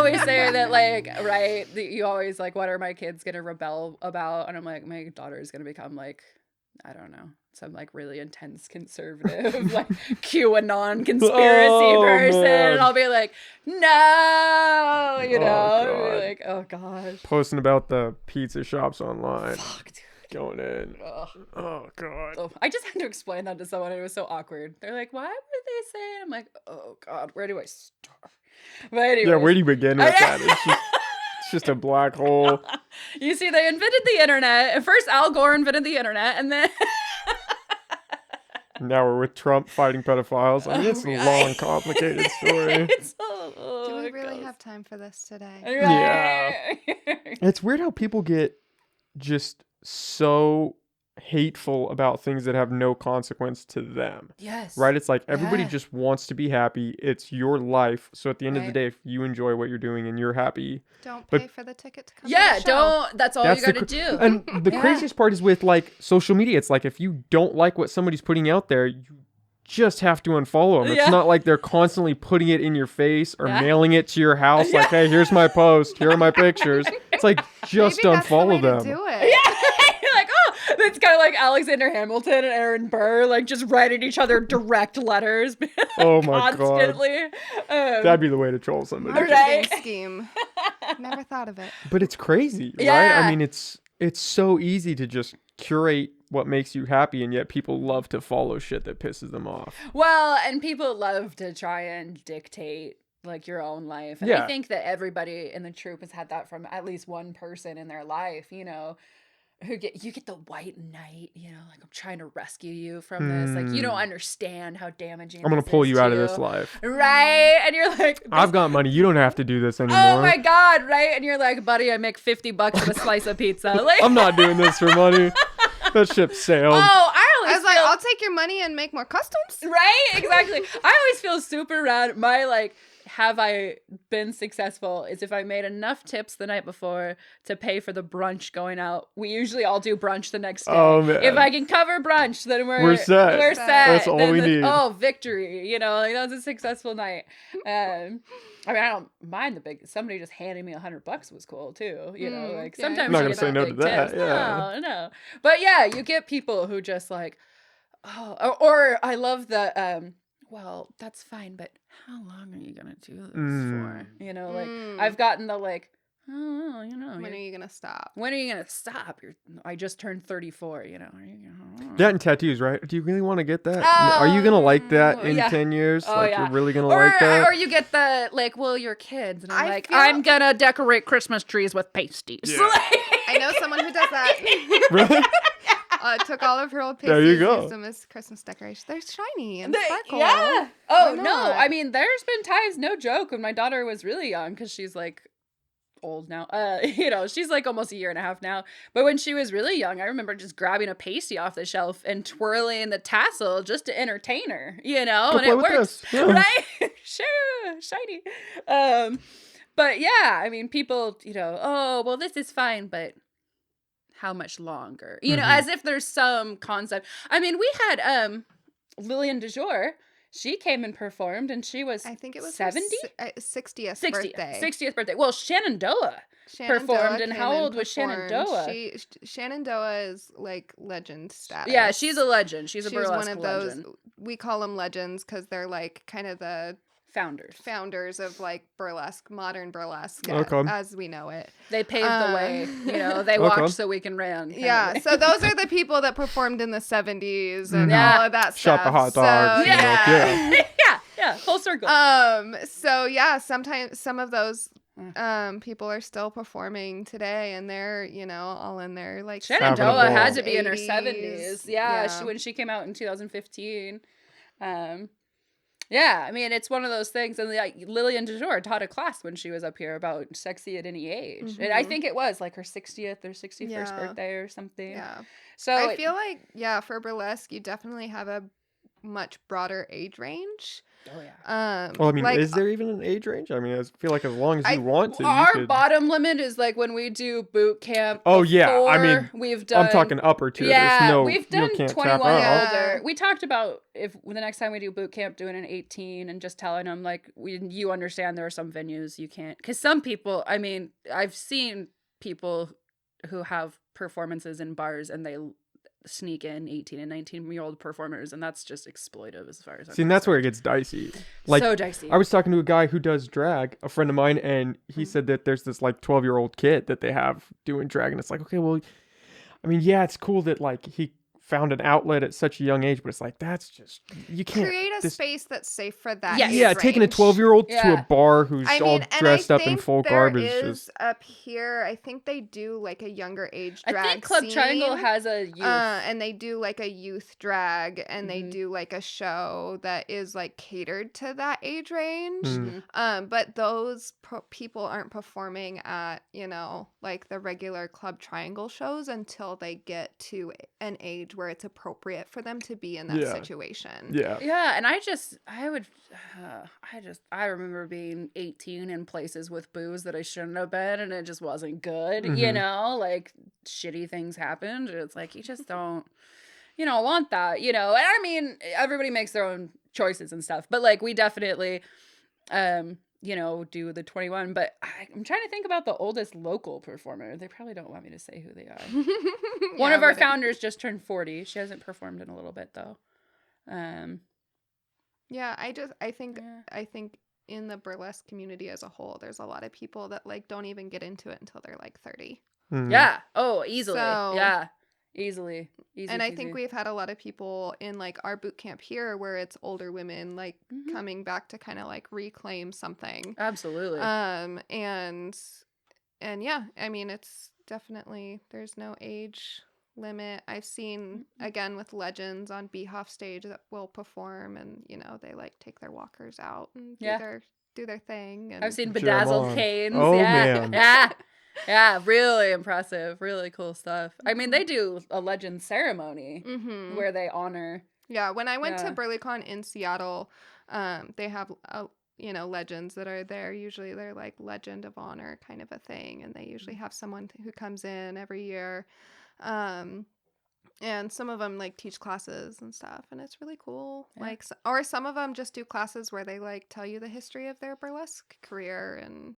always say that, like, right, you always, like, what are my kids going to rebel about? And I'm like, my daughter is going to become, like, I don't know, some, like, really intense conservative, like, QAnon conspiracy person. Man. And I'll be like, no, you know? God. I'll be like, oh, gosh. Posting about the pizza shops online. Fuck, dude. Going in. Ugh. Oh, God. Oh, I just had to explain that to someone. It was so awkward. They're like, why would they say it? I'm like, oh, God, where do I start? But anyways. Yeah, where do you begin with that? It's just a black hole. You see, they invented the internet. At first, Al Gore invented the internet, and then... Now we're with Trump fighting pedophiles. I mean, it's a long, complicated story. Do we really have time for this today? Yeah. It's weird how people get just so hateful about things that have no consequence to them. Yes. Right? It's like everybody just wants to be happy. It's your life. So at the end of the day, if you enjoy what you're doing and you're happy, don't pay for the ticket to come. Yeah, to the show. that's all you gotta do. And the craziest part is with like social media. It's like if you don't like what somebody's putting out there, you just have to unfollow them. It's not like they're constantly putting it in your face or mailing it to your house. Like, hey, here's my post. Here are my pictures. It's like just Maybe unfollow that's them. the way to do it. Yeah. You're like, oh, it's kind of like Alexander Hamilton and Aaron Burr, like just writing each other direct letters. Oh my constantly. God. That'd be the way to troll somebody. Right? Scheme. Never thought of it. But it's crazy, right? Yeah. I mean, it's so easy to just curate what makes you happy, and yet people love to follow shit that pisses them off. Well, and people love to try and dictate like your own life. And I think that everybody in the troop has had that from at least one person in their life, you know, you get the white knight, you know, like I'm trying to rescue you from this. Like you don't understand how damaging I'm going to pull you out of this life. Right? And you're like, I've got money. You don't have to do this anymore. oh my God, right? And you're like, buddy, I make $50 with a slice of pizza. Like I'm not doing this for money. That ship sailed. Oh, I was like, I'll take your money and make more customs. Right? Exactly. I always feel super rad. My like, have I been successful is if I made enough tips the night before to pay for the brunch going out. We usually all do brunch the next day. Oh, man. If I can cover brunch, then we're set. We're set. That's all then we need. Oh, victory. You know, like that was a successful night. I mean, I don't mind the big. Somebody just handing me $100 was cool too. You know, like sometimes I'm not you gonna get say no to big that. tips. Yeah. No. But yeah, you get people who just like, oh, or I love the well, that's fine, but how long are you gonna do this for? You know, like I've gotten the like, oh, you know, when are you gonna stop? When are you gonna stop? I just turned 34. You know, that and tattoos, right? Do you really want to get that? Are you gonna like that in 10 years? Oh, like you're really gonna like that? Or you get the like, well, you're kids, and I'm like, I'm gonna decorate Christmas trees with pasties. Yeah. I know someone who does that. Really? Took all of her old pasties, there you go. used them as Christmas decorations. They're shiny and sparkle. Yeah. Oh no, I mean, there's been times, no joke, when my daughter was really young, because she's like old now. You know, she's like almost a year and a half now. But when she was really young, I remember just grabbing a pasty off the shelf and twirling the tassel just to entertain her. You know, and it works, right? Sure, shiny. But yeah, I mean, people, you know, oh well, this is fine, but how much longer? You know, as if there's some concept. I mean, we had Lillian DeJour. She came and performed, and she was, I think it was 70? 60th birthday. 60th birthday. Well, Shenandoah performed, and how old was Shenandoah? Shenandoah is like legend status. Yeah, she's a legend. She's a burlesque one of those. legend. We call them legends because they're like kind of the founders of like burlesque, modern burlesque, as we know it. They paved the way, you know. They walked so we can run. Yeah, so those are the people that performed in the 70s and all of that stuff. Shot the hot dogs. So, yeah, full circle. So yeah, sometimes some of those people are still performing today, and they're, you know, all in their like Shenandoah had to be in her 70s. 70s. Yeah. When she came out in 2015. Yeah, I mean, it's one of those things. And like Lillian DeJour taught a class when she was up here about sexy at any age. And I think it was like her 60th or 61st birthday or something. Yeah. So I feel like, for burlesque, you definitely have a much broader age range. Oh yeah. Well, I mean, is there even an age range? I mean, I feel like as long as you want to, our bottom limit is like when we do boot camp. Oh yeah, I mean, we've done. I'm talking upper tier. Yeah, we've done 21 and older. Yeah. We talked about if the next time we do boot camp, doing an 18 and just telling them like, you understand there are some venues you can't, because some people. I mean, I've seen people who have performances in bars and they sneak in 18 and 19-year-old performers, and that's just exploitive as far as I'm concerned. That's where it gets dicey. Like, so dicey. I was talking to a guy who does drag, a friend of mine, and he said that there's this like 12-year-old kid that they have doing drag, and it's like, okay, well, I mean, yeah, it's cool that like he found an outlet at such a young age, but it's like, that's just, you can't create a space that's safe for that. Yeah, range. Taking a 12-year-old to a bar who's all dressed up in full garb is just up here. I think they do like a younger age drag. I think Club scene, Triangle has a youth, and they do like a youth drag, and they do like a show that is like catered to that age range. But those people aren't performing at like the regular Club Triangle shows until they get to an age where it's appropriate for them to be in that situation. Yeah, and I remember being 18 in places with booze that I shouldn't have been, and it just wasn't good. Like shitty things happened. It's like you just don't, want that. And I mean, everybody makes their own choices and stuff, but like we definitely, do the 21. But I'm trying to think about the oldest local performer. They probably don't want me to say who they are. One of our founders just turned 40. She hasn't performed in a little bit though. I think in the burlesque community as a whole, there's a lot of people that like don't even get into it until they're like 30. Yeah. Oh, easily. Yeah. Easily. And I think we've had a lot of people in like our boot camp here where it's older women like coming back to kind of like reclaim something. Absolutely. And yeah, I mean, it's definitely, there's no age limit. I've seen again with legends on Beehoff stage that will perform, and they like take their walkers out and do their thing. And I've seen bedazzled canes. Oh man. Yeah, really impressive, really cool stuff. I mean, they do a legend ceremony where they honor. Yeah, when I went to BurlyCon in Seattle, they have legends that are there. Usually they're like legend of honor kind of a thing, and they usually have someone who comes in every year. And some of them like teach classes and stuff, and it's really cool. Or some of them just do classes where they like tell you the history of their burlesque career, and